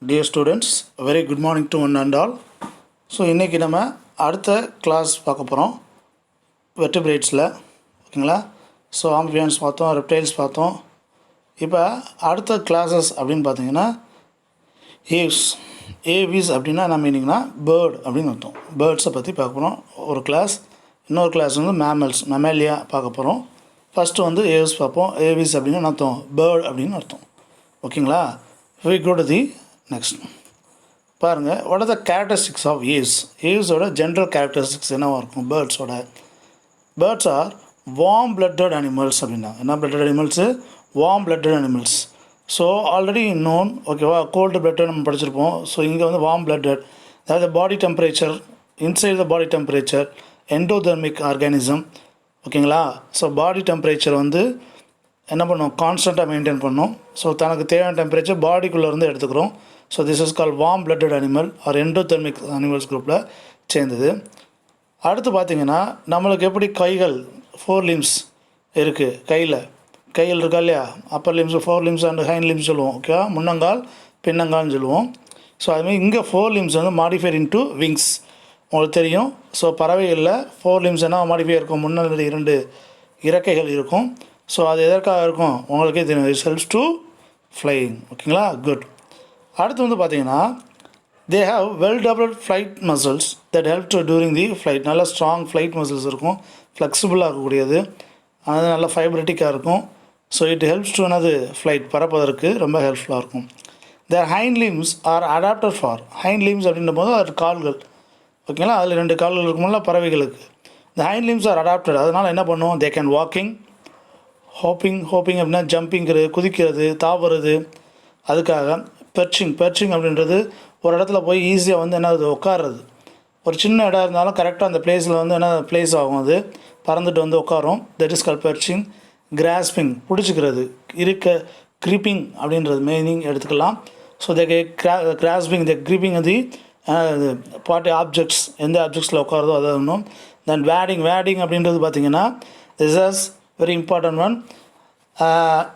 Dear students, a very good morning to one and all. So இன்றைக்கி நம்ம அடுத்த class பார்க்க போகிறோம் வெர்டிபிரேட்ஸில். ஓகேங்களா? ஸோ ஆம்பியன்ஸ் பார்த்தோம், ரெப்டைல்ஸ் பார்த்தோம். இப்போ அடுத்த கிளாஸஸ் அப்படின்னு பார்த்தீங்கன்னா ஏவ்ஸ். ஏவிஸ் அப்படின்னா என்ன மீனிங்னா பேர்ட் அப்படின்னு அர்த்தம். பேர்ட்ஸை பற்றி பார்க்க போகிறோம் ஒரு கிளாஸ். இன்னொரு கிளாஸ் வந்து மேமல்ஸ், மெமேலியா பார்க்க போகிறோம். ஃபஸ்ட்டு வந்து ஏவ்ஸ் பார்ப்போம். ஏவிஸ் அப்படின்னு அர்த்தம் பேர்ட் அப்படின்னு அர்த்தம். ஓகேங்களா? we go to the next. பாருங்கள், what are the characteristics of aves? Avesோட ஜென்ரல் கேரக்டரிஸ்டிக்ஸ் என்னவாக இருக்கும் பேர்ட்ஸோட? Birds are warm blooded animals அப்படின்னா. என்ன blooded animals? Warm blooded animals. So already known, ஓகேவா? கோல்டு blooded நம்ம படிச்சிருப்போம். ஸோ இங்கே வந்து வார்ம் blooded, அதாவது body temperature, inside the body temperature, endothermic organism. ஓகேங்களா? ஸோ பாடி டெம்பரேச்சர் வந்து என்ன பண்ணும், கான்ஸ்டண்ட்டாக மெயின்டைன் பண்ணோம். ஸோ தனக்கு தேவையான டெம்பரேச்சர் பாடிக்குள்ளேருந்து எடுத்துக்கிறோம். So this is call warm blooded animal R endothermic animals குரூப்பில் சேர்ந்தது. அடுத்து பார்த்திங்கன்னா நம்மளுக்கு எப்படி கைகள் 4 limbs இருக்குது, கையில் இருக்கா இல்லையா? Upper limbs, 4 limbs and hind limbs சொல்லுவோம். ஓகேவா? முன்னங்கால் பின்னங்கால்னு சொல்லுவோம். ஸோ அதுமாதிரி இங்கே 4 limbs வந்து மாடிஃபைட் இன்ட்டு விங்ஸ். உங்களுக்கு தெரியும். ஸோ பறவைகளில் 4 limbs என்ன மாடிஃபை இருக்கும்? முன்னாடி 2 இறக்கைகள் இருக்கும். ஸோ அது எதற்காக இருக்கும் உங்களுக்கே தெரியும். It's helps to flying. ஓகேங்களா? குட். அடுத்து வந்து பார்த்தீங்கன்னா they have well developed flight muscles that help to during the flight. நல்ல ஸ்ட்ராங் ஃப்ளைட் மசில்ஸ் இருக்கும், ஃப்ளெக்சிபிளாக இருக்கக்கூடியது, அது நல்ல ஃபைப்ரட்டிக்காக இருக்கும். ஸோ இட் ஹெல்ப்ஸ் டு என்னது ஃப்ளைட், பறப்பதற்கு ரொம்ப ஹெல்ப்ஃபுல்லாக இருக்கும். Their hind limbs are adapted for. Hind limbs அப்படின்னும் போது அது கால்கள். ஓகேங்களா? அதில் 2 கால்கள் இருக்கும்போது பறவைகளுக்கு இந்த ஹைண்ட் லிம்ஸ் ஆர் அடாப்டட். அதனால் என்ன பண்ணுவோம்? தே கேன் வாக்கிங், ஹோப்பிங் அப்படின்னா ஜம்பிங்கிறது, குதிக்கிறது, தாவுறது. அதுக்காக பெர்ச்சிங் அப்படின்றது ஒரு இடத்துல போய் ஈஸியாக வந்து என்னது உட்காருறது. ஒரு சின்ன இடம் இருந்தாலும் கரெக்டாக அந்த பிளேஸில் வந்து என்ன பிளேஸ் ஆகும், அது பறந்துட்டு வந்து உட்காரும். That is call perching. Grasping பிடிச்சிக்கிறது, க்ரீப்பிங் அப்படின்றது மீனிங் எடுத்துக்கலாம். So they grasping, the creeping அது பார்ட்டி ஆப்ஜெக்ட்ஸ், எந்த ஆப்ஜெக்ட்ஸில் உட்காருதோ அதை ஒன்றும். தென் வேடிங் அப்படின்றது பார்த்திங்கன்னா this is very important one.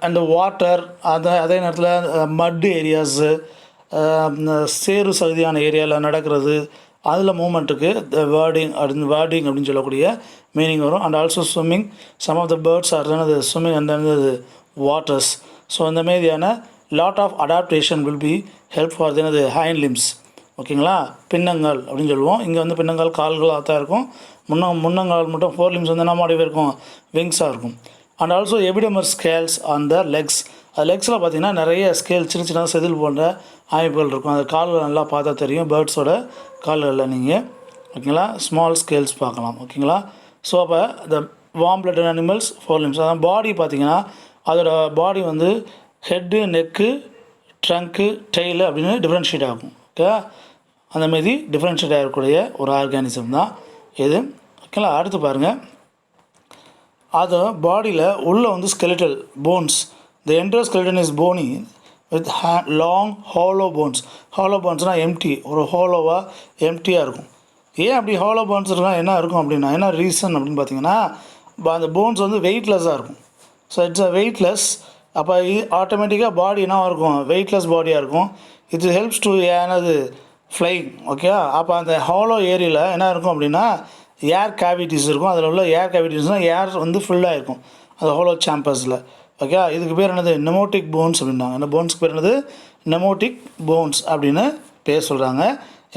And water, அதே நேரத்தில் மட் ஏரியாஸு, சேறு சகுதியான ஏரியாவில் நடக்கிறது, அதில் மூமெண்ட்டுக்கு வேர்டிங் அப்படின்னு சொல்லக்கூடிய மீனிங் வரும். And also swimming, some of the birds are swimming அந்த வாட்டர்ஸ். ஸோ இந்த மாதிரியான lot of adaptation will be help for தினது ஹைண்ட் லிம்ஸ். ஓகேங்களா? பின்னங்கால் அப்படின்னு சொல்லுவோம். இங்கே வந்து பின்னங்கால் கால்களாக தான் இருக்கும். முன்னங்கால் மட்டும் 4 limbs வந்து என்ன மாதிரி இருக்கும்? விங்ஸாக இருக்கும். And also epidermal scales on the legs. அது லெக்ஸில் பார்த்திங்கன்னா நிறைய ஸ்கேல், சின்ன செதில் போன்ற அமைப்புகள் இருக்கும். அது கால்கள் நல்லா பார்த்தா தெரியும் பேர்ட்ஸோட கால்களில் நீங்கள். ஓகேங்களா? ஸ்மால் ஸ்கேல்ஸ் பார்க்கலாம். ஓகேங்களா? ஸோ அப்போ த வார்ம் blooded அனிமல்ஸ் 4 limbs. அதான் பாடி பார்த்திங்கன்னா அதோட பாடி வந்து ஹெட்டு, நெக்கு, ட்ரங்க்கு, டெய்லு அப்படின்னு டிஃப்ரென்ஷியேட் ஆகும். ஓகே? அந்தமாரி டிஃப்ரென்ஷியேட் ஆகக்கூடிய ஒரு ஆர்கானிசம் தான் இது. ஓகேங்களா? அடுத்து பாருங்கள், அது பாடியில் உள்ள வந்து skeletal bones. The entire skeleton is bony with long hollow bones. Hollow போன்ஸ்னால் எம்டி, ஒரு ஹாலோவாக எம்டியாக இருக்கும். ஏன் அப்படி ஹாலோ போன்ஸ் இருக்குன்னா என்ன இருக்கும் அப்படின்னா, என்ன ரீசன் அப்படின்னு பார்த்தீங்கன்னா, அந்த போன்ஸ் வந்து வெயிட்லெஸ்ஸாக இருக்கும். So it's a weightless. அப்போ ஆட்டோமேட்டிக்காக பாடி என்னவாக இருக்கும்? வெயிட்லெஸ் பாடியாக இருக்கும். இட் ஹெல்ப்ஸ் டு என்னது ஃப்ளைங். ஓகே? அப்போ அந்த ஹாலோ ஏரியாவில் என்ன இருக்கும் அப்படின்னா ஏர் கேவிட்டிஸ் இருக்கும். அதில் உள்ள ஏர் கேவிட்டிஸ்னால் ஏர் வந்து ஃபுல்லாக இருக்கும் அந்த ஹோலோ சாம்பர்ஸில். ஓகே? இதுக்கு பேர் என்னது? நெமோட்டிக் போன்ஸ் அப்படின்னாங்க. அந்த போன்ஸ்க்கு பேர் என்னது? நெமோட்டிக் போன்ஸ் அப்படின்னு பேர் சொல்கிறாங்க.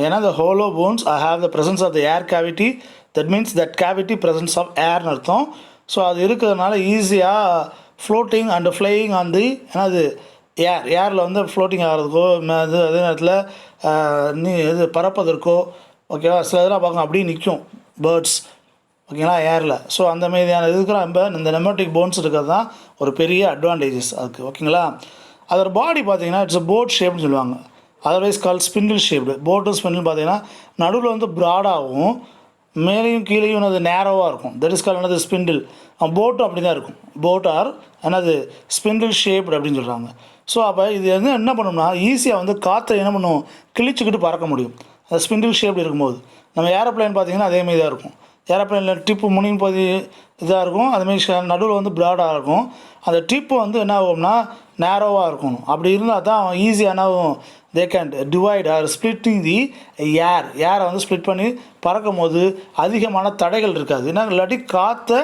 ஏன்னா the hollow bones have the presence of the air cavity. that means that cavity presence of airனு அர்த்தம். ஸோ அது இருக்கிறதுனால ஈஸியாக floating and flying on the என்னது ஏரில் வந்து ஃப்ளோட்டிங் ஆகிறதுக்கோ, அது அதே நேரத்தில் பறப்பதற்கோ. ஓகேவா? சில இதெல்லாம் பார்க்கணும் அப்படியே நிற்கும் பேர்ட்ஸ். ஓகேங்களா? ஏரில். ஸோ அந்த மாதிரியான இதுக்கு நம்ம இந்த நெமோட்டிக் போன்ஸ் இருக்கிறது தான் ஒரு பெரிய அட்வான்டேஜஸ் அதுக்கு. ஓகேங்களா? அதோட பாடி பார்த்திங்கன்னா இட்ஸ் அ போட் ஷேப்னு சொல்லுவாங்க. அதர்வைஸ் கால் ஸ்பிண்டில் ஷேப்டு. போட்டும் ஸ்பிண்டில் பார்த்திங்கன்னா நடுவில் வந்து ப்ராடாகவும் மேலேயும் கீழேயும் அது நேரோவாக இருக்கும். தட் இஸ் கால் என்னது? ஸ்பிண்டில். போட்டும் அப்படி தான் இருக்கும். போட் ஆர் என்னது? ஸ்பிண்டில் ஷேப்டு அப்படின்னு சொல்கிறாங்க. ஸோ அப்போ இது வந்து என்ன பண்ணோம்னா ஈஸியாக வந்து காற்றை என்ன பண்ணுவோம்? கிழிச்சிக்கிட்டு பறக்க முடியும் அது ஸ்பிண்டில் ஷேப்டு இருக்கும்போது. நம்ம ஏரோப்ளைன் பார்த்திங்கன்னா அதேமாரி தான் இருக்கும். ஏரோப்ளைனில் டிப்பு முனியும் போது இதாக இருக்கும், அதுமாரி நடுவில் வந்து ப்ராடாக இருக்கும். அந்த டிப்பு வந்து என்ன ஆகும்னா நேரோவாக இருக்கணும். அப்படி இருந்தால் தான் ஈஸியானாவும் they can divide or splitting the ஏரை வந்து ஸ்ப்ளிட் பண்ணி பறக்கும் போது அதிகமான தடைகள் இருக்காது. ஏன்னா இல்லாட்டி காற்றை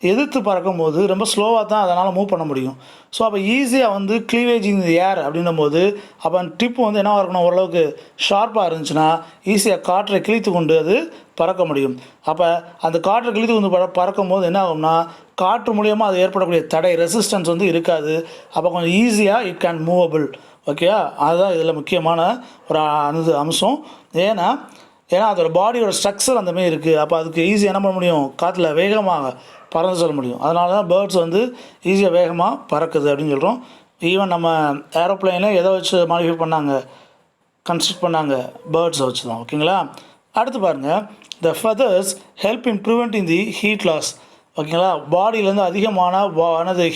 எதிர்த்து பறக்கும் போது ரொம்ப ஸ்லோவாக தான் அதனால் மூவ் பண்ண முடியும். ஸோ அப்போ ஈஸியாக வந்து க்ளீவேஜிங் தி ஏர் அப்படின்னும் போது அப்போ அந்த டிப்பு வந்து என்னவாக இருக்கணும், ஓரளவுக்கு ஷார்ப்பாக இருந்துச்சுன்னா ஈஸியாக காற்றை கிழித்து கொண்டு அது பறக்க முடியும். அப்போ அந்த காற்றை கிழித்து கொண்டு பறக்கும் போது என்ன ஆகும்னா காற்று மூலியமாக அது ஏற்படக்கூடிய தடை ரெசிஸ்டன்ஸ் வந்து இருக்காது. அப்போ கொஞ்சம் ஈஸியாக இட் கேன் மூவபிள். ஓகேயா, அதுதான் இதில் முக்கியமான ஒரு அம்சம். ஏன்னா அதோட பாடியோட ஸ்ட்ரக்சர் அந்தமாரி இருக்குது. அப்போ அதுக்கு ஈஸியாக என்ன பண்ண முடியும், காற்றுல வேகமாக பறந்து செல்ல முடியும். அதனால தான் பேர்ட்ஸ் வந்து ஈஸியாக வேகமாக பறக்குது அப்படின்னு சொல்கிறோம். ஈவன் நம்ம ஏரோப்ளைனில் எதை வச்சு மாடிஃபை பண்ணாங்க, கன்ஸ்ட்ரக்ட் பண்ணாங்க, பேர்ட்ஸை வச்சு தான். ஓகேங்களா, அடுத்து பாருங்கள், the feathers help in preventing the heat loss. ஓகேங்களா, பாடியிலேருந்து அதிகமான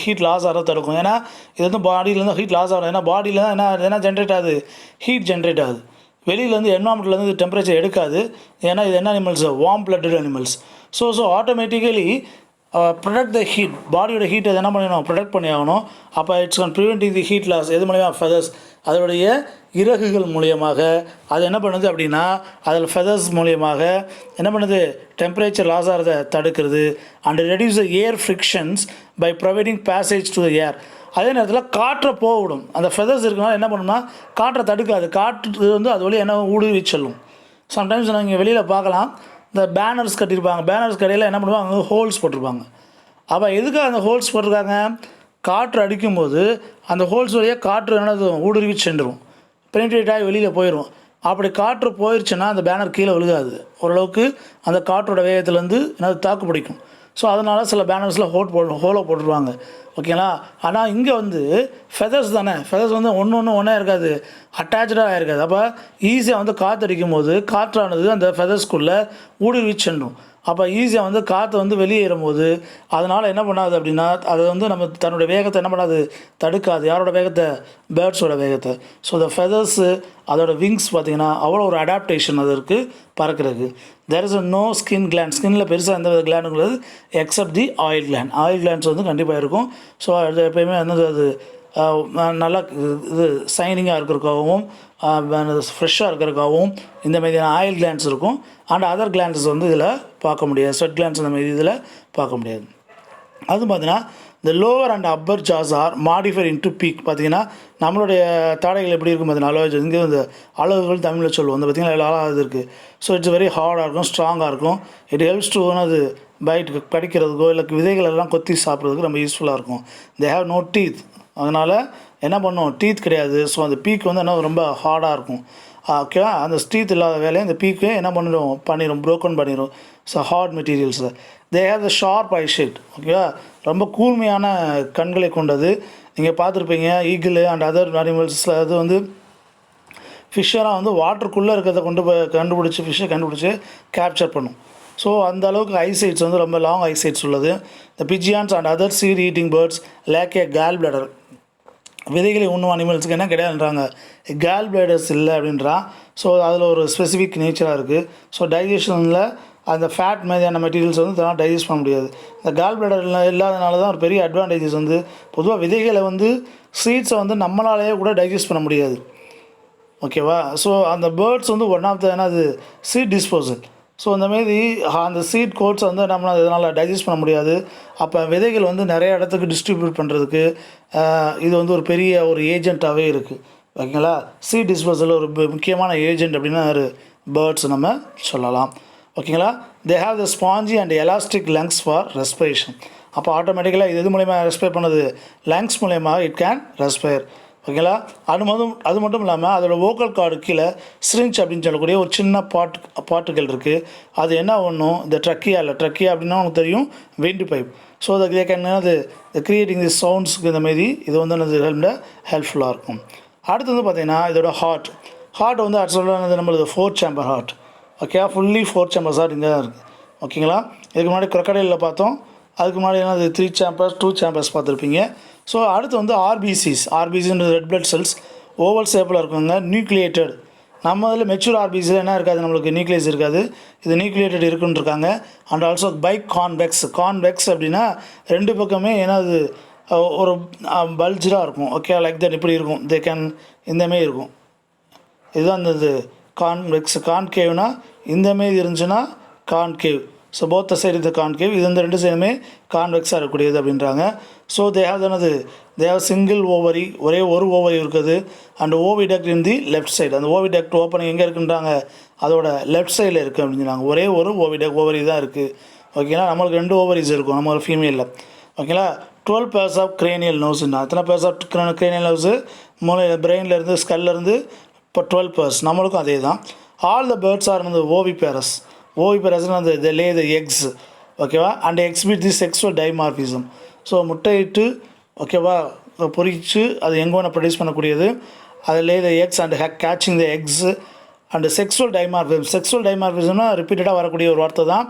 ஹீட் லாஸ் ஆகிறத தடுக்கும். ஏன்னா இது வந்து பாடியிலேருந்து ஹீட் லாஸ் ஆகும். ஏன்னா பாடியில் தான் என்ன ஜென்ரேட் ஆகுது, ஹீட் ஜென்ரேட் ஆகுது. வெளியிலேருந்து என்வாமெண்ட்லேருந்து டெம்பரேச்சர் எடுக்காது. ஏன்னா இது என்ன animals, warm blooded animals. So automatically protect the heat, பாடியோட ஹீட் அது என்ன பண்ணிடணும், ப்ரொடக்ட் பண்ணி ஆகணும். அப்போ it's con preventing the heat loss. எது மூலியமாக, ஃபெதர்ஸ், அதோடைய இறகுகள் மூலியமாக அது என்ன பண்ணுது அப்படின்னா அதில் ஃபெதர்ஸ் மூலியமாக என்ன பண்ணுது, டெம்பரேச்சர் லாஸ் ஆகிறத தடுக்கிறது. And reduce the air frictions by providing passage to the air. அதே நேரத்தில் காற்றை போக விடும். அந்த ஃபெதர்ஸ் இருக்கனால என்ன பண்ணுன்னா காற்றை தடுக்காது. காற்று வந்து அது வழியாக என்ன ஊடுருவி செல்லும். சம்டைம்ஸ் நீங்கள் வெளியில் பார்க்கலாம், இந்த பேனர்ஸ் கட்டியிருப்பாங்க. பேனர்ஸ் கடையில் என்ன பண்ணுவாங்க, அங்கே ஹோல்ஸ் போட்டிருப்பாங்க. அப்போ எதுக்காக அந்த ஹோல்ஸ் போட்டிருக்காங்க, காற்று அடிக்கும்போது அந்த ஹோல்ஸ் வழியாக காற்று என்னது ஊடுருவி சென்றுடும், பெனிட்ரேட் ஆகி வெளியில் போயிடும். அப்படி காற்று போயிடுச்சுன்னா அந்த பேனர் கீழே விழுகாது. ஓரளவுக்கு அந்த காற்றோட வேகத்துலேருந்து என்னது தாக்கு பிடிக்கும். ஸோ அதனால் சில பேனர்ஸில் ஹோலை போட்டுருவாங்க. ஓகேங்களா, ஆனால் இங்கே வந்து ஃபெதர்ஸ் தானே, ஃபெதர்ஸ் வந்து ஒன்றே இருக்காது, அட்டாச்சாக இருக்காது. அப்போ ஈஸியாக வந்து காற்று அடிக்கும் போது காற்றானது அந்த ஃபெதர்ஸ்குள்ளே ஊடுருவி சென்றும். அப்போ ஈஸியாக வந்து காற்று வந்து வெளியேறும் போது அதனால் என்ன பண்ணாது அப்படின்னா அது வந்து நம்ம தன்னுடைய வேகத்தை என்ன பண்ணாது, தடுக்காது. யாரோட வேகத்தை, பேர்ட்ஸோட வேகத்தை. ஸோ த ஃபெதர்ஸு அதோட விங்ஸ் பார்த்திங்கன்னா அவ்வளோ ஒரு அடாப்டேஷன் அது இருக்குது பறக்கிறதுக்கு. There is no skin gland, ஸ்கின்னில் பெருசாக எந்த வித கிளாண்டுங்கிறது except the oil gland. Oil glands வந்து கண்டிப்பாக இருக்கும். ஸோ அது எப்போயுமே வந்து அது நல்லா இது சைனிங்காக இருக்கிறதுக்காகவும் ஃப்ரெஷ்ஷாக இருக்கிறதுக்காகவும் இந்த மாதிரியான ஆயில் கிளாண்ட்ஸ் இருக்கும். அண்ட் அதர் கிளாண்ட்ஸ் வந்து இதில் பார்க்க முடியாது, ஸ்வெட் கிளாண்ட்ஸ் அந்த மாதிரி இதில் பார்க்க முடியாது. அது பார்த்தீங்கன்னா இந்த lower and upper jazz R modified into peak. பார்த்தீங்கன்னா நம்மளுடைய தாடைகள் எப்படி இருக்கும் பார்த்தீங்கன்னா, அளவு இங்கே வந்து அளவுகள் தமிழில் சொல்லுவோம். வந்து பார்த்திங்கன்னா அளவு இருக்குது. ஸோ இட்ஸ் வெரி ஹார்டாக இருக்கும், ஸ்ட்ராங்காக இருக்கும். இட் ஹெல்ப்ஸ் டு அது பைட் கடிக்கிறதுக்கோ இல்லை விதைகள் எல்லாம் கொத்தி சாப்பிட்றதுக்கு ரொம்ப யூஸ்ஃபுல்லாக இருக்கும். தே ஹேவ் நோ டீத், அதனால் என்ன பண்ணும், டீத் கிடையாது. ஸோ அந்த பீக் வந்து என்ன ரொம்ப ஹார்டாக இருக்கும். ஓகேவா, அந்த டீத் இல்லாத வேலையை இந்த பீக்கு என்ன பண்ணிடும் ப்ரோக்கன் பண்ணிடும். So hard materials. They have the sharp eye shade. ஓகேவா, ரொம்ப கூர்மையான கண்களை கொண்டது. நீங்கள் பார்த்துருப்பீங்க ஈகிள் அண்ட் அதர் அனிமல்ஸில் அது வந்து ஃபிஷ்ஷராக வந்து வாட்டருக்குள்ளே இருக்கிறத கண்டுபிடிச்சி ஃபிஷ்ஷை கண்டுபிடிச்சி கேப்சர் பண்ணும். ஸோ அந்த அளவுக்கு ஐசைட்ஸ் வந்து ரொம்ப லாங் ஐசைட்ஸ் உள்ளது. The pigeons and other seed eating birds lack a gall bladder. விதைகளை உண்ணும் அனிமல்ஸுக்கு என்ன கிடையாதுன்றாங்க, கேல் பிளேடர்ஸ் இல்லை அப்படின்றான். ஸோ அதில் ஒரு ஸ்பெசிஃபிக் நேச்சராக இருக்குது. ஸோ டைஜஷனில் அந்த ஃபேட் மாதிரியான மெட்டீரியல்ஸ் வந்து இதெல்லாம் டைஜஸ்ட் பண்ண முடியாது. இந்த கேல் பிளேடர் இல்லாதனால தான் ஒரு பெரிய அட்வான்டேஜஸ் வந்து பொதுவாக விதைகளை வந்து சீட்ஸை வந்து நம்மளாலேயே கூட டைஜஸ்ட் பண்ண முடியாது. ஓகேவா, ஸோ அந்த பேர்ட்ஸ் வந்து ஒன் ஆஃப் த என்னது சீட் டிஸ்போசல். ஸோ அந்தமாரி அந்த சீட் கோட்ஸ் வந்து நம்மளால் இதனால் டைஜஸ்ட் பண்ண முடியாது. அப்போ விதைகள் வந்து நிறைய இடத்துக்கு டிஸ்ட்ரிபியூட் பண்ணுறதுக்கு இது வந்து ஒரு பெரிய ஒரு ஏஜெண்ட்டாகவே இருக்குது. ஓகேங்களா, சீட் டிஸ்போசல் ஒரு முக்கியமான ஏஜெண்ட் அப்படின்னா பேர்ட்ஸ் நம்ம சொல்லலாம். ஓகேங்களா, தே have the spongy and elastic lungs for respiration. அப்போ ஆட்டோமேட்டிக்கலாக இது மூலயமா ரெஸ்பயர் பண்ணுது, லங்ஸ் மூலயமா இட் கேன் ரெஸ்பயர். ஓகேங்களா, அது மட்டும் இல்லாமல் அதோட வோக்கல் கார்டு கீழே ஸ்ரிஞ்ச் அப்படின்னு சொல்லக்கூடிய ஒரு சின்ன பாட்டுகள் இருக்குது. அது என்ன ஒன்றும் இந்த ட்ரக்கியா அப்படின்னா உங்களுக்கு தெரியும், விண்ட் பைப். ஸோ அதை அது கிரியேட்டிங் தி சவுண்ட்ஸுக்கு இந்தமாரி இது வந்து ஹெல்ப்ஃபுல்லாக இருக்கும். அடுத்து வந்து பார்த்திங்கன்னா இதோட ஹார்ட் வந்து சொல்கிறது நம்மளது 4 chamber heart. Okay, fully 4 chambers heart இங்கே தான் இருக்குது. ஓகேங்களா, இதுக்கு முன்னாடி crocodile பார்த்தோம். அதுக்கு முன்னாடி அது 3 சேம்பர்ஸ் 2 சேம்பர்ஸ் பார்த்துருப்பீங்க. ஸோ அடுத்து வந்து ஆர்பிசின்றது ரெட் பிளட் செல்ஸ் ஓவல் ஷேப்பில் இருக்குங்க, நியூக்ளியேட்டட். நம்ம அதில் மெச்சூர் ஆர்பிசியில் என்ன இருக்காது, நம்மளுக்கு நியூக்ளியஸ் இருக்காது, இது நியூக்ளியேட்டட் இருக்குன்னு இருக்காங்க. அண்ட் ஆல்சோ கான்வெக்ஸ் அப்படின்னா ரெண்டு பக்கமே ஏன்னா அது ஒரு பல்ஜராக இருக்கும். ஓகே, லைக் தட் இப்படி இருக்கும். தே கேன் இந்தமாரி இருக்கும். இதுதான் அந்த இது கான்வெக்ஸ். கான்கேவ்னா இந்தமாரி இருந்துச்சுன்னா concave. So both the side இது கான்கேவ். இது இந்த ரெண்டு சைடுமே கான்வெக்ஸாக இருக்கக்கூடியது அப்படின்றாங்க. So they have single ovary, ஒரே ஒரு ஓவரி இருக்குது. And oviduct in the left side. அந்த ஓவிடக்ட் ஓப்பனிங் எங்கே இருக்குன்றாங்க, அதோட லெஃப்ட் சைடில் இருக்குது அப்படின்னு சொன்னாங்க. ஒரே ஒரு ஓவரி தான் இருக்குது. ஓகேங்களா, நம்மளுக்கு 2 ஓவரிஸ் இருக்கும் நம்ம ஒரு ஃபீமேலில். ஓகேங்களா, 12 pairs ஆஃப் cranial nervesனா எத்தனை pairs ஆஃப் cranial nerves, மூளை பிரெயின்லேருந்து ஸ்கல்லேருந்து இப்போ 12 pairs. நம்மளுக்கும் அதே தான். ஆல் த பேர்ட்ஸ் ஆர் வந்து ஓவிபேரஸ். ஓவிபேரஸ்னால் அந்த த லே த எக்ஸ். ஓகேவா, and exhibit the sexual dimorphism. So முட்டையிட்டு ஓகேவா பொறிச்சு அது எங்கோன ப்ரொடியூஸ் பண்ணக்கூடியது. அது lay the eggs and catching the eggs and sexual dimorphism. Sexual டைமார்ஃபிசம்னா ரிப்பீட்டடாக வரக்கூடிய ஒரு வார்த்தை தான்.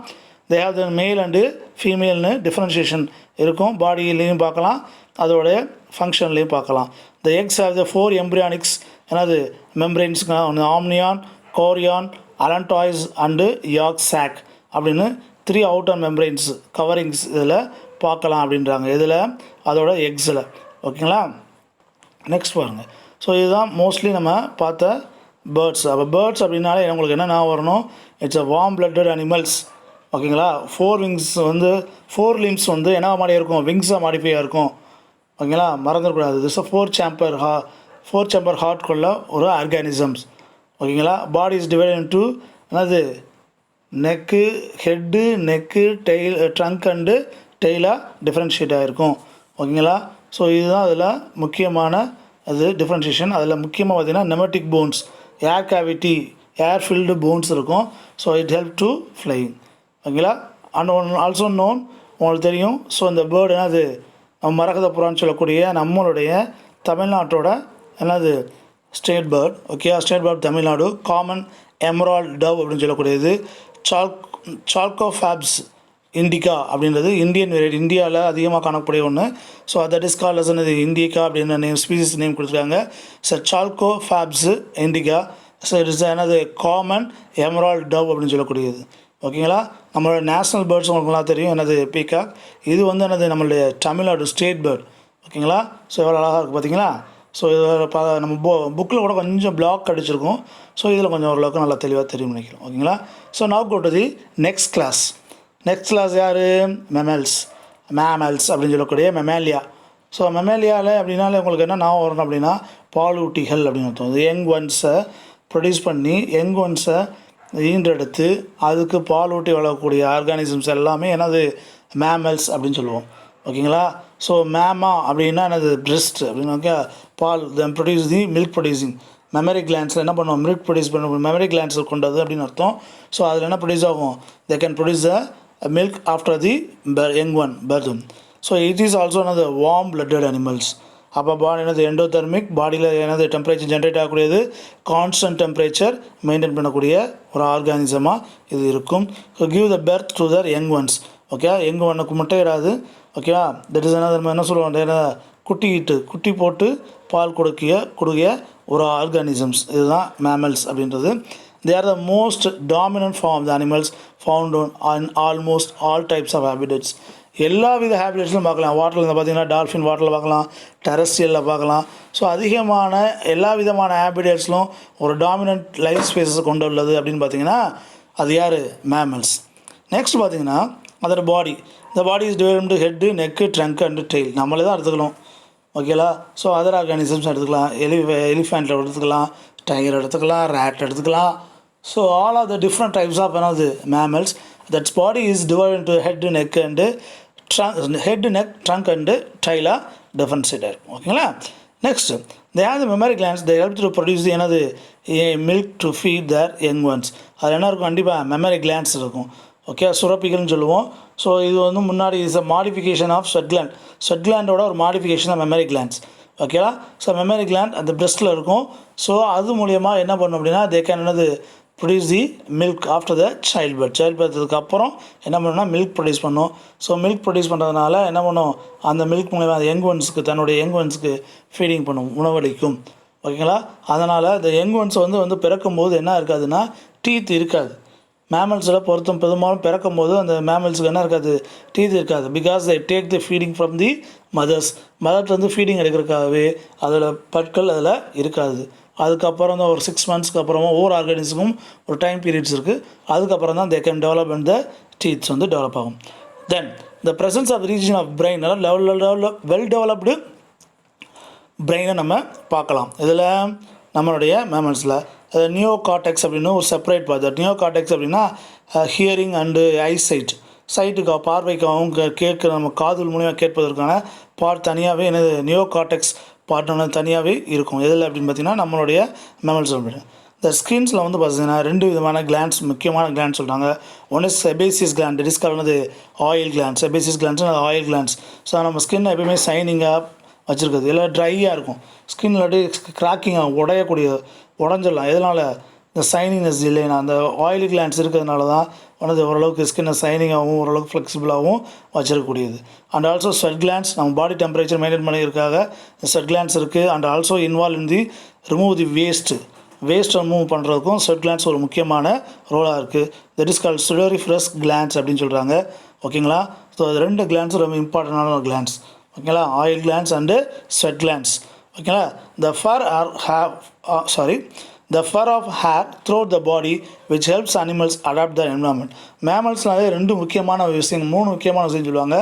தே ஹேவ் த மேல் அண்டு ஃபீமேல்னு டிஃப்ரென்ஷியேஷன் இருக்கும். பாடியிலையும் பார்க்கலாம், அதோடைய ஃபங்க்ஷன்லேயும் பார்க்கலாம். த எக்ஸ் ஹேவ் த 4 எம்ப்ரியானிக்ஸ், என்னது மெம்பரைன்ஸுங்க, ஒன்று amnion, chorion, அலன்டாய்ஸ் and yak chalk அப்படின்னு 3 அவுட்டர் மெம்பரைன்ஸ் கவரிங்ஸ் இதில் பார்க்கலாம் அப்படின்றாங்க. இதில் அதோட எக்ஸில். ஓகேங்களா, நெக்ஸ்ட் பாருங்கள். ஸோ இதுதான் மோஸ்ட்லி நம்ம பார்த்த பேர்ட்ஸ். அப்போ பேர்ட்ஸ் அப்படின்னாலே உங்களுக்கு என்ன வரணும், it's a warm blooded animals. ஓகேங்களா, 4 விங்ஸ் வந்து 4 லிம்ஸ் வந்து என்ன மாதிரி இருக்கும், விங்ஸாக மாடிஃபையாக இருக்கும். ஓகேங்களா, மறந்துடக்கூடாது. திஸ் அ 4 சேம்பர் ஹார்ட் கொள்ள ஒரு ஆர்கானிசம்ஸ். ஓகேங்களா, பாடி இஸ் டிவைட் இன்டு என்னது neck, head, neck, tail, trunk and டெய்லாக டிஃப்ரென்ஷியேட் ஆகிருக்கும். ஓகேங்களா, ஸோ இதுதான் அதில் முக்கியமான அது டிஃப்ரென்ஷியேஷன். அதில் முக்கியமாக பார்த்திங்கன்னா நெமட்டிக் போன்ஸ், ஏர் கேவிட்டி, ஏர் ஃபில்டு போன்ஸ் இருக்கும். So it help to flying. ஓகேங்களா, அண்ட் ஆல்சோ நோன் உங்களுக்கு தெரியும். ஸோ இந்த பேர்டு என்னது மரகத புறான்னு சொல்லக்கூடிய நம்மளுடைய தமிழ்நாட்டோட என்னது state bird. Okay, state bird தமிழ்நாடு. காமன் எமரால்ட் டவ் அப்படின்னு சொல்லக்கூடியது. சால்கோஃபாப்ஸ் இண்டிகா அப்படின்றது இந்தியன் வெரைட்டி, இந்தியாவில் அதிகமாக காணக்கூடிய ஒன்று. So that is called as என்னது இண்டிகா அப்படின்ற நேம், ஸ்பீசிஸ் நேம் கொடுத்துருக்காங்க. So Chalcophaps indica. So it is என்னது காமன் எமரால்ட் டவ் அப்படின்னு சொல்லக்கூடியது. ஓகேங்களா, நம்மளோட நேஷ்னல் பேர்ட்ஸ் உங்களுக்குலாம் தெரியும், என்னது பீகாக். இது வந்து என்னது நம்மளுடைய தமிழ்நாடு ஸ்டேட் பேர்ட். ஓகேங்களா, ஸோ எவ்வளோ அழகாக இருக்குது பார்த்தீங்களா. ஸோ இது நம்ம புக்கில் கூட கொஞ்சம் பிளாக் அடிச்சிருக்கும். ஸோ இதில் கொஞ்சம் ஓரளவுக்கு நல்லா தெளிவாக தெரியும் நினைக்கிறோம். ஓகேங்களா, so now go to the next class. Next class யார், மேமல்ஸ் அப்படின்னு சொல்லக்கூடிய மெமேலியா. ஸோ மெமேலியாவில் அப்படின்னாலே உங்களுக்கு என்ன நான் வரணும் அப்படின்னா பாலூட்டிகள் அப்படின்னு அர்த்தம். இது யங் ஒன்ஸை ப்ரொடியூஸ் பண்ணி யங் ஒன்ஸை ஈன்றெடுத்து அதுக்கு பாலூட்டி வளரக்கூடிய ஆர்கானிசம்ஸ் எல்லாமே என்னது மேமல்ஸ் அப்படின்னு சொல்லுவோம். ஓகேங்களா, ஸோ மேமா அப்படின்னா என்னது பிரெஸ்ட் அப்படின்னு. ஓகே, பால் then produce the milk producing. Mammary கிளான்ஸில் என்ன பண்ணுவோம், மில்க் ப்ரொடியூஸ் பண்ண மெமரி கிளான்ஸ் கொண்டது அப்படின்னு அர்த்தம். ஸோ அதில் என்ன ப்ரொடியூஸ் ஆகும், they can produce the milk after the young one birth. So it is also என்னது வார்ம் பிளட்டட் அனிமல்ஸ். அப்போ பாடி என்னது எண்டோதெர்மிக், பாடியில் என்னது டெம்பரேச்சர் ஜென்ரேட் ஆகக்கூடியது, கான்ஸ்டன்ட் டெம்பரேச்சர் மெயின்டைன் பண்ணக்கூடிய ஒரு ஆர்கானிசமாக இது இருக்கும். So give the birth to their young once. Okay, young ஒன்னுக்கு முட்டையிடாது. ஓகேவா, தட் இஸ் என்ன சொல்லுவோம், குட்டி போட்டு பால் கொடுக்கிய ஒரு ஆர்கானிசம்ஸ். இதுதான் மேமல்ஸ் அப்படின்றது. They are the most dominant form of the animals found on almost all types of habitats. எல்லா வித ஹேபிடட்ஸ்லையும் பார்க்கலாம். வாட்டரில் இருந்து பார்த்தீங்கன்னா டால்ஃபின் வாட்டரில் பார்க்கலாம், டெரஸ்ட்ரியலில் பார்க்கலாம். ஸோ அதிகமான எல்லா விதமான ஹேபிடட்ஸ்லும் ஒரு டாமினன்ட் லைஃப் ஸ்பேஸஸ் கொண்டு உள்ளது அப்படின்னு பார்த்தீங்கன்னா அது யார், மேமல்ஸ். நெக்ஸ்ட் பார்த்தீங்கன்னா அதோட பாடி. இந்த body is divide into head, neck, trunk and tail. நம்மளே தான் எடுத்துக்கணும். ஓகேலா, ஸோ அதர் ஆர்கானிசம்ஸ் எடுத்துக்கலாம். எலிஃபெண்ட்டில் எடுத்துக்கலாம், டைகர் எடுத்துக்கலாம், ரேட் எடுத்துக்கலாம். So all of the different types of என்னது mammals. That's body is divide into head, neck and trunk and டைலாக differentiate இருக்கும். ஓகேங்களா, next they have the mammary glands. They help to produce என்னது milk to feed their young ones. அதில் என்ன இருக்கும், கண்டிப்பாக mammary glands இருக்கும். ஓகே, சுரப்பிகள்னு சொல்லுவோம். ஸோ இது வந்து முன்னாடி is a modification of sweat gland. Sweat கிளாண்டோட ஒரு மாடிஃபிகேஷன் ஆஃப் மெமரி கிளாண்ட்ஸ். ஓகேவா, ஸோ மெமரி கிளாண்ட் அந்த பிரெஸ்ட்டில் இருக்கும். ஸோ அது மூலிமா என்ன பண்ணும் அப்படின்னா தே கேன் என்னது produce the milk after the child பர்த்துக்கு அப்புறம் என்ன பண்ணணும்னா மில்க் ப்ரொடியூஸ் பண்ணும். ஸோ மில்க் ப்ரொடியூஸ் பண்ணுறதுனால என்ன பண்ணும், அந்த மில்க் மூலிமா அந்த தன்னுடைய யங் ஒன்ஸுக்கு ஃபீடிங் பண்ணும், உணவளிக்கும். ஓகேங்களா, அதனால் இந்த யங் ஒன்ஸ் வந்து பிறக்கும்போது என்ன இருக்காதுன்னா டீத் இருக்காது. மேமல்ஸில் பெரும்பாலும் பிறக்கும் போது அந்த மேமல்ஸுக்கு என்ன இருக்காது, டீத் இருக்காது. Because they take the feeding from the மதர்ஸ்லேருந்து ஃபீடிங் எடுக்கிறதுக்காகவே அதோட பற்கள் அதில் இருக்காது. அதுக்கப்புறம் தான் ஒரு 6 monthsக்கு அப்புறமா ஒவ்வொரு ஆர்கானிசமும் ஒரு டைம் பீரியட்ஸ் இருக்குது. அதுக்கப்புறம் தான் they can develop and the teeths வந்து டெவலப் ஆகும். Then the presence of region of brain well developed பிரெயினை நம்ம பார்க்கலாம். இதில் நம்மளுடைய மேமல்ஸில் நியோ கார்டெக்ஸ் அப்படின்னு ஒரு செப்பரேட் பார்ட். நியோ கார்டெக்ஸ் அப்படின்னா ஹியரிங் அண்டு ஐசைட், சைட்டுக்கு பார்வைக்காகவும் கேட்குற நம்ம காதுகள் மூலியமாக கேட்பதற்கான பார்ட் தனியாகவே என்னது நியோ கார்டெக்ஸ் பார்ட் ஒன்று தனியாகவே இருக்கும். எதில் அப்படின்னு பார்த்தீங்கன்னா நம்மளுடைய மேமல்ஸ். இந்த ஸ்கின்ஸில் வந்து பார்த்தீங்கன்னா 2 விதமான கிளான்ஸ், முக்கியமான கிளான்ஸ் சொல்கிறாங்க. ஒன்று sebaceous gland, it is called oil gland. Sebaceous glands oil glands. So நம்ம ஸ்கின் எப்பயுமே ஷைனிங்காக வச்சுருக்குது, இல்லை ட்ரையாக இருக்கும். ஸ்கின் இல்லாட்டி கிராக்கிங்காக உடஞ்சிடலாம். எதனால்? இந்த சைனிங்னஸ் இல்லைன்னா அந்த ஆயிலி கிளாண்ட்ஸ் இருக்கிறதுனால தான் ஓரளவுக்கு ஸ்கின்னை சைனிங்காகவும் ஓரளவுக்கு ஃப்ளெக்சிபிளாகவும் வச்சிருக்கக்கூடியது. அண்ட் ஆல்சோ ஸ்வெட் கிளாண்ட்ஸ், நம்ம பாடி டெம்பரேச்சர் மெயின்டைன் பண்ணியிருக்காக ஸ்வெட் கிளாண்ட்ஸ் இருக்குது. And also involve in the remove the waste remove பண்ணுறதுக்கும் ஸ்வெட் கிளாண்ட்ஸ் ஒரு முக்கியமான ரோலாக இருக்குது. That is called sudoriferous glands அப்படின்னு சொல்கிறாங்க. ஓகேங்களா? ஸோ அது 2 கிளாண்ட்ஸும் ரொம்ப இம்பார்ட்டண்டான ஒரு கிளாண்ட்ஸ். ஓகேங்களா? Oil glands and sweat glands. ஓகேங்களா? The fur of hair throughout the body which helps animals adapt their environment. மேமல்ஸ்னாலே 2 முக்கியமான விஷயம், 3 முக்கியமான விஷயம் சொல்லுவாங்க.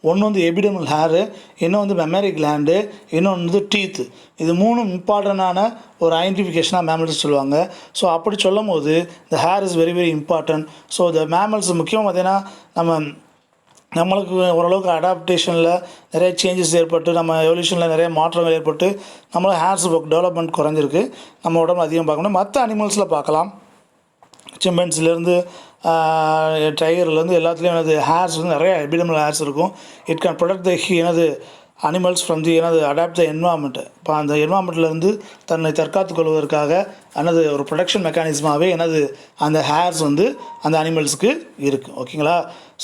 ஒன்று வந்து எபிடமல் ஹேரு, இன்னும் வந்து மெமரி கிளாண்டு, இன்னொன்று வந்து டீத்து. இது 3 இம்பார்ட்டண்டான ஒரு ஐடென்டிஃபிகேஷனாக மேமல்ஸ் சொல்லுவாங்க. ஸோ அப்படி சொல்லும் போது இந்த hair is very very important. So இந்த மேமல்ஸ் முக்கியமாக பார்த்தீங்கன்னா நம்மளுக்கு ஓரளவுக்கு அடாப்டேஷனில் நிறைய சேஞ்சஸ் ஏற்பட்டு, நம்ம எவல்யூஷனில் நிறைய மாற்றங்கள் ஏற்பட்டு நம்மளோட ஹேர்ஸ் டெவலப்மெண்ட் குறைஞ்சிருக்கு. நம்ம உடம்புல அதிகம் பார்க்கணும். மற்ற அனிமல்ஸில் பார்க்கலாம், சிம்பன்ஸிலேருந்து டைகர்லேருந்து எல்லாத்துலேயும் ஹேர்ஸ் வந்து நிறைய எபிடமல் ஹேர்ஸ் இருக்கும். It can protect the animals from the adapt the environment. இப்போ அந்த என்வாமெண்ட்லேருந்து தன்னை தற்காத்து கொள்வதற்காக ஒரு ப்ரொடக்ஷன் மெக்கானிசமாகவே அந்த ஹேர்ஸ் வந்து அந்த அனிமல்ஸுக்கு இருக்குது. ஓகேங்களா?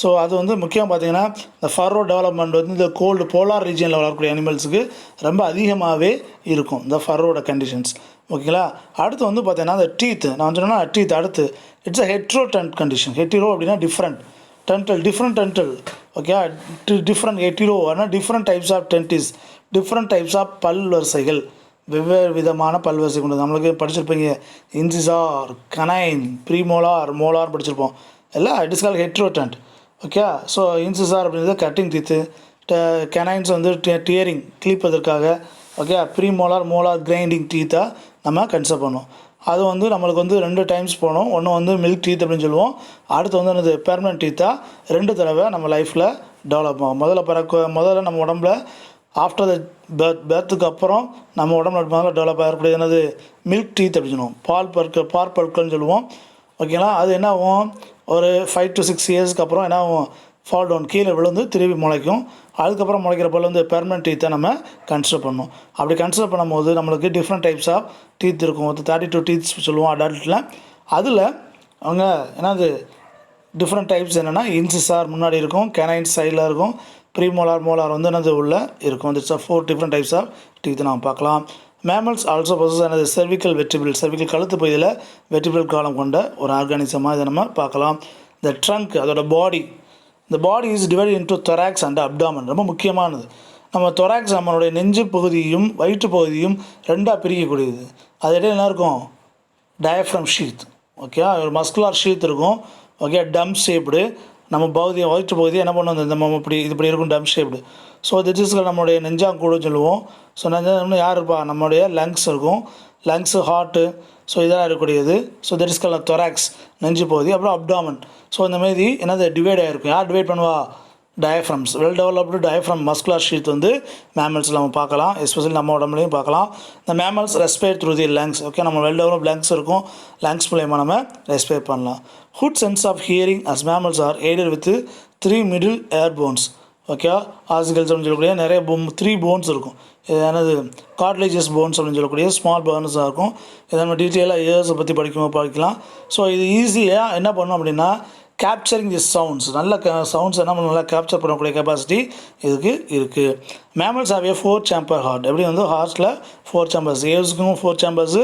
ஸோ அது வந்து முக்கியம் பார்த்திங்கன்னா இந்த ஃபர்ரோ டெவலப்மெண்ட் வந்து இந்த கோல்டு போலார் ரீஜனில் வளரக்கூடிய அனிமல்ஸுக்கு ரொம்ப அதிகமாகவே இருக்கும் இந்த ஃபர்ரோட கண்டிஷன்ஸ். ஓகேங்களா? அடுத்து வந்து பார்த்தீங்கன்னா இந்த டீத், நான் சொன்னேன்னா டீத். அடுத்து it's a heterodont condition. Hetero அப்படின்னா different dental. Okay, different hetero ஆனால் different types of dentes, different types of பல்வரிசைகள், வெவ்வேறு விதமான பல்வரிசை கொண்டு. நம்மளுக்கு படிச்சிருப்பீங்க இன்சிசார், கனைன், மோலார் படிச்சிருப்போம். எல்லாம் it is called heterodont. Okay, so incisor அப்படின்றது கட்டிங் டீத்து, கனைன்ஸ் வந்து டியரிங் கிளிப்பதற்காக. ஓகே, மோலார் கிரைண்டிங் டீத்தாக நம்ம கன்சிடர் பண்ணுவோம். அது வந்து நம்மளுக்கு வந்து 2 டைம்ஸ் போகணும். ஒன்று வந்து மில்க் டீத் அப்படின்னு சொல்லுவோம். அடுத்து வந்து பெர்மனன்ட் டீத்தாக 2 தடவை நம்ம லைஃப்பில் டெவலப் ஆகும். முதல்ல நம்ம உடம்புல ஆஃப்டர் த பேர்த்துக்கு அப்புறம் நம்ம உடம்புல முதல்ல டெவலப் ஆகக்கூடியது மில்க் டீத் அப்படின்னு சொல்லுவோம். பால் பற்கள்னு சொல்லுவோம். ஓகேங்களா? அது என்ன ஆகும், ஒரு 5 to 6 இயர்ஸ்க்கு அப்புறம் என்ன ஆகும், ஃபால் டவுன், கீழே விழுந்து திரும்பி முளைக்கும். அதுக்கப்புறம் முளைக்கிற பல் வந்து பெர்மனன்ட் டீத்தை நம்ம கன்சிடர் பண்ணணும். அப்படி கன்சிடர் பண்ணும்போது நம்மளுக்கு டிஃப்ரெண்ட் டைப்ஸ் ஆஃப் டீத் இருக்கும். 32 டீத்ஸ் சொல்லுவோம் அடல்ட்டில். அதில் அவங்க டிஃப்ரெண்ட் டைப்ஸ் என்னென்னா இன்சிசார் முன்னாடி இருக்கும், கெனைன் சைடில் இருக்கும், மோலார் வந்து உள்ளே இருக்கும். It's 4 different types of teeth நாம் பார்க்கலாம். Mammals also possess cervical vertebral, cervical கழுத்து பகுதியில் வெர்டிபிள் காலம் கொண்ட ஒரு ஆர்கானிசமாக இதை நம்ம பார்க்கலாம். இந்த ட்ரங்க், அதோட பாடி, இந்த body is divided into thorax and abdomen. ரொம்ப முக்கியமானது. நம்ம தொராக்ஸ் நம்மளுடைய நெஞ்சு பகுதியும் வயிற்று பகுதியும் 2ஆக பிரிக்கக்கூடியது. அது இடையில என்ன இருக்கும், டயஃப்ரம் ஷீத். ஓகே, ஒரு மஸ்குலார் ஷீத் இருக்கும். ஓகே, டம் ஷேப்டு. நம்ம வயிற்று பகுதியை என்ன பண்ணுவோம், நம்ம இப்படி இருக்கும், டம் ஷேப்டு. ஸோ திஸ் இஸ் நம்மளுடைய நெஞ்சாங்கூடுன்னு சொல்லுவோம். ஸோ நெஞ்சு யார் இருப்பா, நம்மளுடைய லங்ஸ் இருக்கும், லங்ஸு, ஹார்ட்டு, ஸோ இதெல்லாம் இருக்கக்கூடியது. So that is called thorax, நெஞ்சு பகுதி. அப்புறம் அப்டாமன். ஸோ இந்தமாரி டிவைட் ஆகிருக்கும். யார் டிவைட் பண்ணுவா, diaphragms. Well developed diaphragm muscular sheath வந்து மேமல்ஸில் நம்ம பார்க்கலாம், எஸ்பெஷலி நம்ம உடம்புலையும் பார்க்கலாம். இந்த mammals respire through the lungs. Okay, நம்ம வெல் டெவலப் லங்ஸ் இருக்கும், லங்ஸ் மூலயமா நம்ம ரெஸ்பைர் பண்ணலாம். Good sense of hearing as mammals are aided with 3 middle ear bones. Okay, ossicles அப்படின்னு சொல்லக்கூடிய நிறைய 3 போன்ஸ் இருக்கும். கார்ட்லேஜஸ் போன்ஸ் அப்படின்னு சொல்லக்கூடிய ஸ்மால் போன்ஸாக இருக்கும். இதை நம்ம டீட்டெயிலாக இயர்ஸை பற்றி படிக்கலாம். ஸோ இது ஈஸியாக என்ன பண்ணணும் அப்படின்னா, கேப்சரிங் தி சவுண்ட்ஸ், நல்ல சவுண்ட்ஸ் என்ன பண்ண நல்லா கேப்சர் பண்ணக்கூடிய கெப்பாசிட்டி இதுக்கு இருக்குது. Mammals have a 4 chamber heart. எப்படி ஹார்ட்டில் 4 chambers, ஏவ்ஸுக்கும் 4 chambers,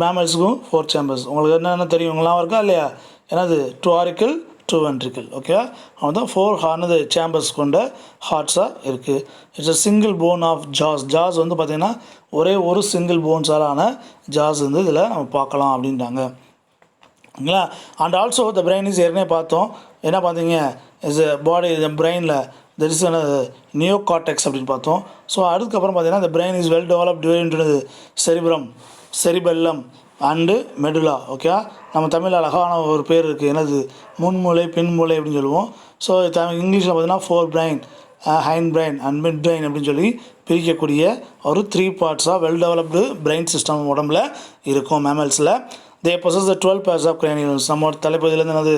மேமல்ஸுக்கும் 4 chambers. உங்களுக்கு என்னென்ன தெரியுங்களாம் இருக்கா இல்லையா? என்னது 2 ஆரிக்கல் 2 வென்ட்ரிக்கல். ஓகே, அவன் தான் 4 ஹார்னது சேம்பர்ஸ் கொண்ட ஹார்ட்ஸாக இருக்குது. It's a single bone of jaws வந்து பார்த்திங்கன்னா ஒரே ஒரு சிங்கிள் போன்ஸால் ஆன ஜாஸ் வந்து இதில் நம்ம பார்க்கலாம் அப்படின்ட்டாங்க. ஓகேங்களா. And also the brain is ஏற்கனவே பார்த்தோம். என்ன பார்த்தீங்க, இஸ் பாடி இந்த பிரெயினில் தெர் இஸ் நியோ கார்டெக்ஸ் அப்படின்னு பார்த்தோம். ஸோ அதுக்கப்புறம் பார்த்தீங்கன்னா the brain is well developed during cerebrum, cerebellum and medulla. Okay, நம்ம தமிழில் அழகான ஒரு பேர் இருக்குது, என்னது முன்மூளை பின்மூளை அப்படின்னு சொல்லுவோம். ஸோ இங்கிலீஷில் பார்த்தீங்கன்னா 4 brain, hind brain and mid brain அப்படின்னு சொல்லி பிரிக்கக்கூடிய ஒரு 3 பார்ட்ஸாக வெல் டெவலப்டு பிரெயின் சிஸ்டம் உடம்புல இருக்கும் மேமல்ஸில். தே possess the 12 pairs of cranial nerves. நம்ம தலைப்பகுதியிலேருந்து என்னது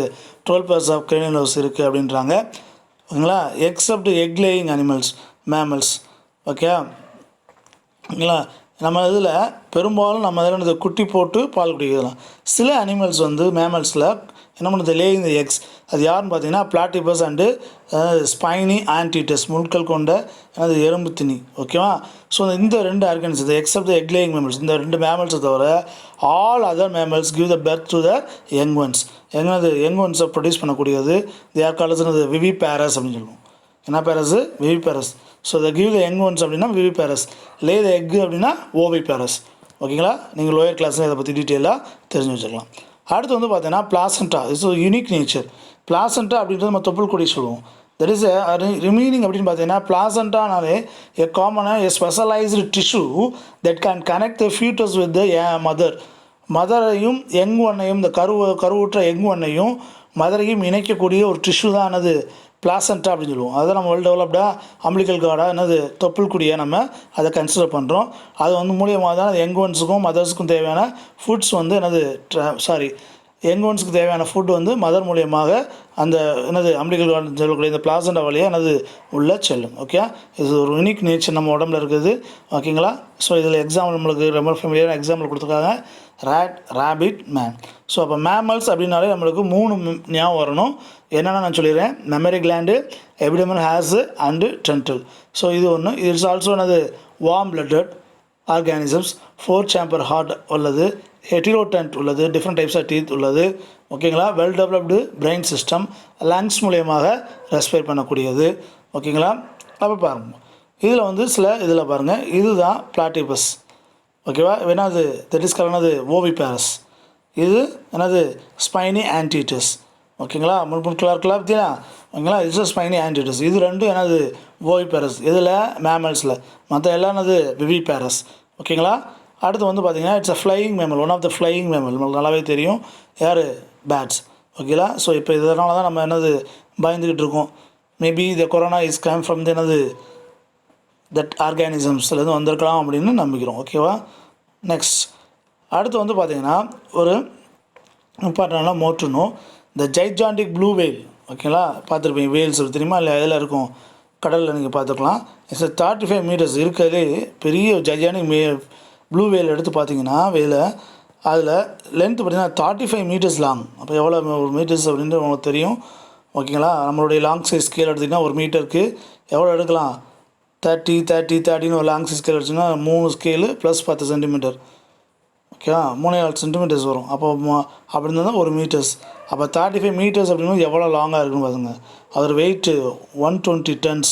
12 pairs of cranial nerves இருக்குது அப்படின்றாங்க. ஓகேங்களா. Accept egg laying animals, mammals. Okay, ஓகேங்களா. நம்ம இதில் பெரும்பாலும் நம்ம இதில் இந்த குட்டி போட்டு பால் குடிக்கலாம். சில அனிமல்ஸ் வந்து மேமல்ஸில் என்ன பண்ணுறது, லேயிங் த எக்ஸ். அது யாருன்னு பார்த்தீங்கன்னா பிளாட்டிபஸ் அண்டு ஸ்பைனி ஆன்டிடஸ், முட்கள் கொண்ட அது எறும்பு திணி. ஓகேவா. ஸோ இந்த 2 ஆர்கன்ஸ், இது எக்ஸப்ட் எக் லேயிங் மேமல்ஸ், இந்த 2 மேமல்ஸை தவிர all other mammals give the birth to the young ones. Young ஒன்ஸை ப்ரொடியூஸ் பண்ணக்கூடியது they are called viviparous அப்படின்னு சொல்லுவோம். என்ன parous? Viviparous. So they give the young ones அப்படின்னா விவி பேரஸ், லே த எக் அப்படின்னா ஓவி பேரஸ். ஓகேங்களா. நீங்கள் லோயர் கிளாஸில் இதை பற்றி டீட்டெயிலாக தெரிஞ்சு வச்சுக்கலாம். அடுத்து வந்து பார்த்தீங்கன்னா placenta is unique nature. Placenta அப்படின்றது நம்ம தொப்புள் கொடி சொல்லுவோம். தட் இஸ் ரிமைனிங் அப்படின்னு பார்த்தீங்கன்னா பிளாசண்டானாலே எ காமனாக a specialised tissue that can connect the foetus with the மதரையும் யங் ஒன்னையும், இந்த கருவுற்ற யங் ஒன்னையும் மதரையும் இணைக்கக்கூடிய ஒரு டிஷ்யூ தான் என்னது பிளாசண்டா அப்படின்னு சொல்லுவோம். அதை நம்ம வெல் டெவலப்டாக அம்பிளிக்கல் கார்டாக என்னது தொப்புள் குடியை நம்ம அதை கன்சிடர் பண்ணுறோம். அது வந்து மூலியமாக தான் யங் ஒன்ஸுக்கும் மதர்ஸுக்கும் தேவையான ஃபுட்ஸ் வந்து என்னது யங் ஒன்ஸுக்கு தேவையான ஃபுட் வந்து மதர் மூலியமாக அந்த என்னது அம்பிளிக்கல் கார்டு சொல்லக்கூடிய இந்த பிளாசண்டா வழியாக என்னது உள்ளே செல்லும். ஓகே, இது ஒரு யூனிக் நேச்சர் நம்ம உடம்புல இருக்குது. ஓகேங்களா. ஸோ இதில் எக்ஸாம்பிள் நம்மளுக்கு ரொம்ப ஃபெமிலியரான எக்ஸாம்பிள் கொடுத்துருக்காங்க, ரேட், ரேபிட், மேன். ஸோ அப்போ மேமல்ஸ் அப்படின்னாலே நம்மளுக்கு 3 ஞாபகம் வரணும். என்னென்னா நான் சொல்லிடுறேன், memory gland, epidermal hairs and dental. So இது ஒன்று. இட்ஸ் ஆல்சோ என்னது warm blooded organisms, 4 chamber heart உள்ளது, ஹெட்டிரோடென்ட் உள்ளது, டிஃப்ரெண்ட் டைப்ஸ் ஆஃப் டீத் உள்ளது. ஓகேங்களா. Well developed brain system, lungs மூலியமாக ரெஸ்பைர் பண்ணக்கூடியது. ஓகேங்களா. அப்போ பாருங்கள், இதில் வந்து இதில் பாருங்கள், இதுதான் பிளாட்டிபஸ். ஓகேவா. என்னது தட் இஸ் கால்ட் ஓவி பேரஸ். இது என்னது ஸ்பைனி ஆன்டிடஸ். ஓகேங்களா. முன்களாக பார்த்தீங்கன்னா ஓகேங்களா. இது ஸ்பைனி ஆன்டிடஸ். இது 2 என்னது ஓவி பேரஸ். இதில் மேமல்ஸில், மற்ற எல்லாம் என்னது விவி பேரஸ். ஓகேங்களா. அடுத்து வந்து பார்த்தீங்கன்னா it's a flying mammal, one of the flying mammal. நம்மளுக்கு நல்லாவே தெரியும் யார், பேட்ஸ். ஓகேங்களா. ஸோ இப்போ இதனால தான் நம்ம என்னது பயந்துக்கிட்டு இருக்கோம். Maybe the corona is come from the என்னது தட் ஆர்கானிசம்ஸ்லேருந்து வந்திருக்கலாம் அப்படின்னு நம்பிக்கிறோம். ஓகேவா. நெக்ஸ்ட் அடுத்து வந்து பார்த்திங்கன்னா ஒரு இம்பார்ட்டண்டான மோட்டுனும் இந்த ஜைஜாண்டிக் ப்ளூ வேல். ஓகேங்களா. பார்த்துருப்பீங்க, வேல்ஸ் தெரியுமா இல்லை, எதில் இருக்கும், கடலில் நீங்கள் பார்த்துக்கலாம். இட்ஸ் 35 மீட்டர்ஸ் இருக்கிறதே பெரிய ஜைஜாண்டிக் ப்ளூ வேல் எடுத்து பார்த்தீங்கன்னா வேலை அதில் லென்த்து பார்த்திங்கன்னா 35 மீட்டர்ஸ் லாங். அப்போ எவ்வளோ ஒரு மீட்டர்ஸ் அப்படின்ட்டு உங்களுக்கு தெரியும். ஓகேங்களா. நம்மளுடைய லாங் சைஸ் ஸ்கேல் எடுத்திங்கன்னா ஒரு மீட்டருக்கு எவ்வளோ எடுக்கலாம், 30 ஒரு லாங் சைஸ் ஸ்கேல் எடுத்திங்கன்னா 3 ஸ்கேலு ப்ளஸ் 10 சென்டிமீட்டர். ஓகேவா. 3.4 சென்டிமீட்டர்ஸ் வரும். அப்போ அப்படி இருந்தால் தான் 1 மீட்டர்ஸ். அப்போ 35 மீட்டர்ஸ் அப்படிங்கும்போது எவ்வளோ லாங்காக இருக்குன்னு பாருங்க. அதோட weight 120 tons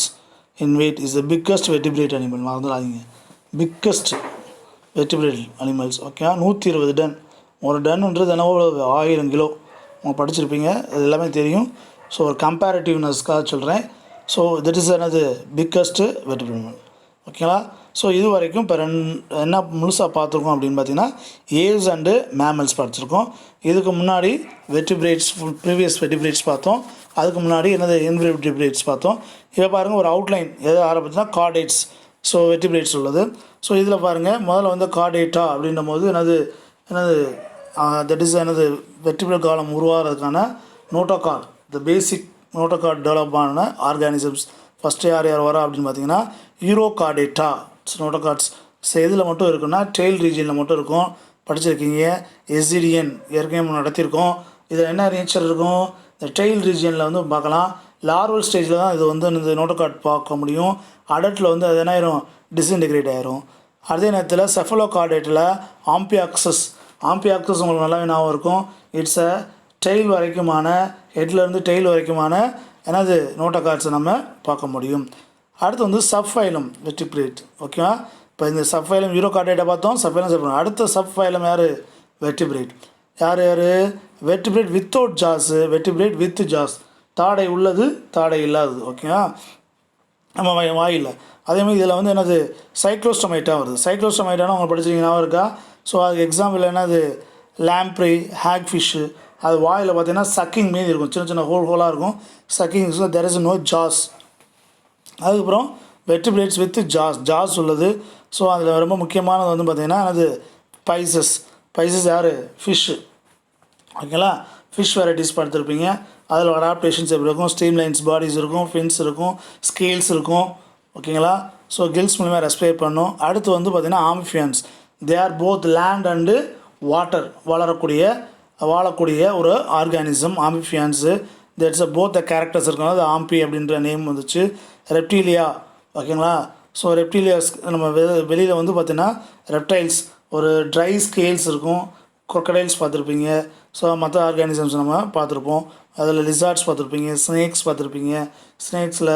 in weight. Is the biggest vertebrate animal. மறந்துடாதீங்க, biggest vertebrate animals. Okay. 120 ton. ஒரு டன்ன்றது என்னவோ 1000 கிலோ. அவங்க படிச்சிருப்பீங்க, அது எல்லாமே தெரியும். ஸோ ஒரு கம்பேரிட்டிவ்னஸ்க்காக சொல்கிறேன். ஸோ தட் இஸ் என்னது பிக்கஸ்ட்டு வெர்டிபிரேட் அனிமல். ஓகேங்களா. ஸோ இது வரைக்கும் இப்போ என்ன முழுசாக பார்த்துருக்கோம் அப்படின்னு பார்த்தீங்கன்னா ஏவ்ஸ் அண்டு மேமல்ஸ் படிச்சிருக்கோம். இதுக்கு முன்னாடி வெர்டிபிரேட்ஸ், ப்ரீவியஸ் வெர்டிபிரேட்ஸ் பார்த்தோம். அதுக்கு முன்னாடி என்னது இன்வெர்டிபிரேட்ஸ் பார்த்தோம். இதை பாருங்கள், ஒரு அவுட்லைன் எதை ஆரம்பிச்சுன்னா கார்டேட்ஸ். ஸோ வெர்டிபிரேட்ஸ் உள்ளது. ஸோ இதில் பாருங்கள், முதல்ல வந்து கார்டேட்டா அப்படின்ற போது என்னது தட் இஸ் என்னது வெர்டிபிரேட் காலம் உருவாகிறதுக்கான நோட்டோகார்ட், த பேசிக் நோட்டோகார்ட் டெவலப் ஆன ஆர்கானிசம்ஸ். ஃபஸ்ட்டு யார் வரா அப்படின்னு பார்த்தீங்கன்னா யூரோகார்டேட்டா நோட்டோகார்ட்ஸ். ஸோ இதில் மட்டும் இருக்குன்னா டெயில் ரீஜனில் மட்டும் இருக்கும். படிச்சிருக்கீங்க. எஸ்ஜிடிஎன் ஏற்கனவே நடத்தியிருக்கோம். இதில் என்ன நேச்சர் இருக்கும், இந்த டெயில் ரீஜனில் வந்து பார்க்கலாம். லார்வல் ஸ்டேஜில் தான் இது வந்து இந்த நோட்டோகார்ட் பார்க்க முடியும். அடல்ட்டில் வந்து அது என்ன ஆயிரும், டிஸ்இன்டிகிரேட் ஆயிரும். அதே நேரத்தில் செஃபலோகார்டேட்டில் ஆம்பியாக்சஸ் உங்களுக்கு நல்லாவே ஞாபகம் இருக்கும். இட்ஸ் அ டெய்ல் வரைக்குமான ஹெட்லேருந்து டெய்ல் வரைக்குமான என்னது நோட்டோகார்ட்ஸை நம்ம பார்க்க முடியும். அடுத்து வந்து சப்ஃபைலம் வெர்டிப்ரேட். ஓகேவா? இப்போ இந்த சப்ஃபைலம் யூரோகார்டேட்டை பார்த்தோம். சப்ஃபைலம் அடுத்த சப்ஃபைலம் யார்? வெர்டிப்ரேட். யார் வெர்டிப்ரேட் வித்தவுட் ஜாஸு, வெர்டிப்ரேட் வித் ஜாஸ். தாடை உள்ளது, தாடை இல்லாதது. ஓகேவா? நம்ம வாயில் அதேமாதிரி இதில் வந்து என்னது சைக்ளோஸ்டமைட்டாக வருது. சைக்ளோஸ்டமைட்டானா அவங்க படிச்சிங்கன்னா இருக்கா? ஸோ அதுக்கு எக்ஸாம்பிள் என்னது லாம்ப்ரி, ஹேக் ஃபிஷ்ஷு. அது வாயில் பார்த்தீங்கன்னா சக்கிங் மீதி இருக்கும், சின்ன சின்ன ஹோலாக இருக்கும். சக்கிங் தெர் இஸ் நோ ஜாஸ். அதுக்கப்புறம் வெர்டிப்ரேட்ஸ் வித் ஜாஸ் உள்ளது. ஸோ அதில் ரொம்ப முக்கியமானது வந்து பார்த்திங்கன்னா அது பைசஸ் யார்? ஃபிஷ்ஷு. ஓகேங்களா? ஃபிஷ் வெரைட்டிஸ் பார்த்துருப்பீங்க. அதில் அடாப்டேஷன்ஸ் எப்படி இருக்கும்? ஸ்ட்ரீம் லைன்ஸ் பாடிஸ் இருக்கும், ஃபின்ஸ் இருக்கும், ஸ்கேல்ஸ் இருக்கும். ஓகேங்களா? ஸோ கில்ஸ் மூலிமா ரெஸ்பிரேட் பண்ணும். அடுத்து வந்து பார்த்திங்கன்னா amphibians. They are both land and water வாழக்கூடிய ஒரு organism amphibians. That's both the characters இருக்கனால அது ஆம்பி அப்படின்ற நேம் வந்துச்சு. ரெப்டீலியா. ஓகேங்களா? ஸோ ரெப்டீலியாஸ் நம்ம வெளியில் வந்து பார்த்திங்கன்னா ரெப்டைல்ஸ் ஒரு ட்ரை ஸ்கேல்ஸ் இருக்கும். crocodiles பார்த்துருப்பீங்க. ஸோ மற்ற ஆர்கானிசம்ஸ் நம்ம பார்த்துருப்போம். அதில் லிசார்ட்ஸ் பார்த்துருப்பீங்க, ஸ்னேக்ஸ் பார்த்துருப்பீங்க. ஸ்னேக்ஸில்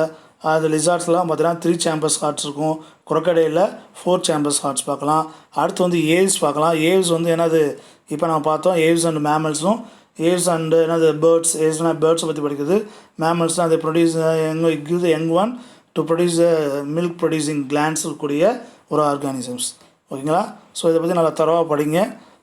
அது லிசார்ட்ஸ்லாம் பார்த்தீங்கன்னா 3 சேம்பர்ஸ் ஹார்ட்ஸ் இருக்கும். crocodile 4 சேம்பர்ஸ் ஹார்ட்ஸ் பார்க்கலாம். அடுத்து வந்து ஏவ்ஸ் பார்க்கலாம். ஏவ்ஸ் வந்து என்னது இப்போ நம்ம பார்த்தோம் ஏவ்ஸ் அண்ட் மேமல்ஸும். ஏவ்ஸ் அண்டு என்னது பேர்ட்ஸ். ஏவ்ஸ்னால் பேர்ட்ஸை பற்றி படிக்கிறது. மேமல்ஸ்னால் அதை produce give the young one to produce milk producing glands இருக்கக்கூடிய ஒரு ஆர்கானிசம்ஸ். ஓகேங்களா? ஸோ இதை பற்றி நல்லா தரவாக படிங்க.